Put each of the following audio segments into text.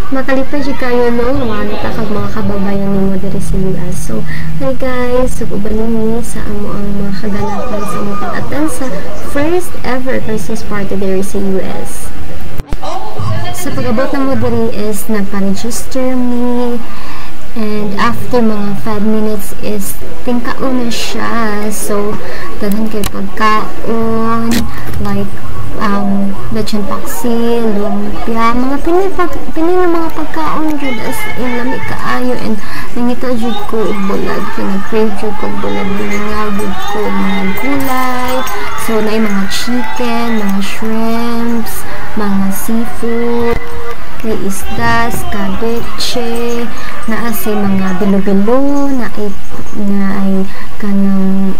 makalipay siya kayo no, mga kag mga kababayan ni mo diri sa US. So, hi guys, so ubalini sa amo ang mga kaganapan sa mga pag-attend sa first ever Christmas party diri sa US. Sa pag-abot na mo diri is nagpa-register me, and after mga 5 minutes is tingkaon na siya. So, daghan kay pagkaon, like, lechon paksi, lumpia, mga pinili mga pagkaon jud as in lami kaayo, and nangita jud ko og bulag, pinag-crave jud ko og bulag, binangaw jud ko mga gulay. So, naay mga chicken, mga shrimps, mga seafood, kay isdas, kabeche, naasay mga bilo-bilo, naay kanang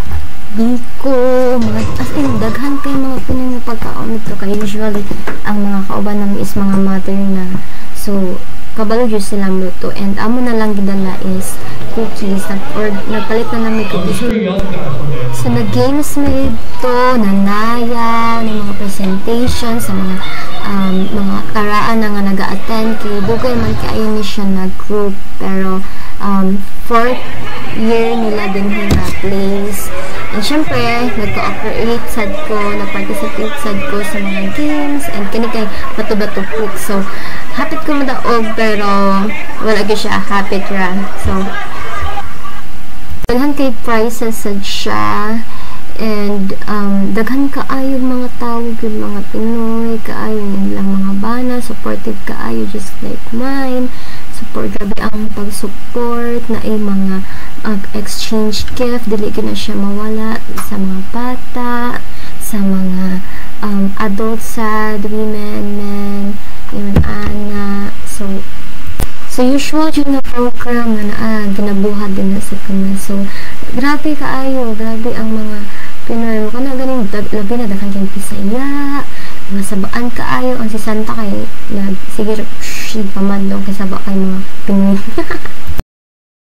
biko, mga as in daghan kay mga Pinoy pagkaon nito, kay usually ang mga kauban namin is mga mother na, so kabalo jud sila luto, and amo na lang gidala is cookies, or nagpalit na namin cookies. So nag-games mi ito, nanaya ng mga presentation sa mga karaan na nga naga-attend, kay dugay man kaayo ni siya na group, pero 4th year nila din na place. And syempre, nagko-operate sad ko, nag-participate sad ko sa mga games, and kani kay bato-bato-puk. So, hapit ko madaog, pero wala gyud siya hapit ra. So, daghan kay prizes sad siya, and daghan kaayo mga tao, yung mga Pinoy, kaayo nilang mga bana, supportive kaayo just like mine. Support, grabe ang pag-support na ay mga exchange gift, dili na siya mawala sa mga bata, sa mga adults, sad, women, men, yun, ana. So usual yun na program na ginabuhat din na sa kanya. So, grabe kaayo, grabe ang mga Pinoy mo. Kana ganing, labi na dakan kayong Pisaya, mga sabaan kaayo, ang si Santa kay, sige, pamadlong kay saba kay mga Pinoy.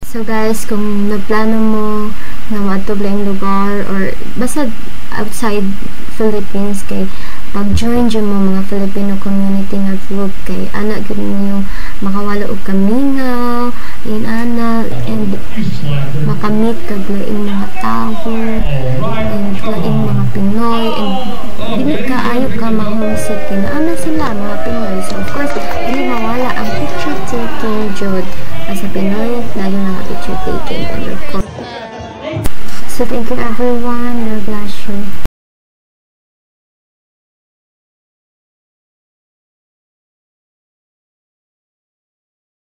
So guys, kung nagplano mo na maatublang lugar, or basta outside Philippines, kay pag-join dyan mo mga Filipino community nga group, kay anak gud mo yung makawala og kamingaw, in ana, and makamit kag laing mga tao, and laing mga Pinoy, and dili ka ayo ka ma-homesick, na ana sila mga Pinoy. So of course, dili mawala ang picture taking jud sa Pinoy, lalo na picture taking and record. So thank you everyone, God bless you.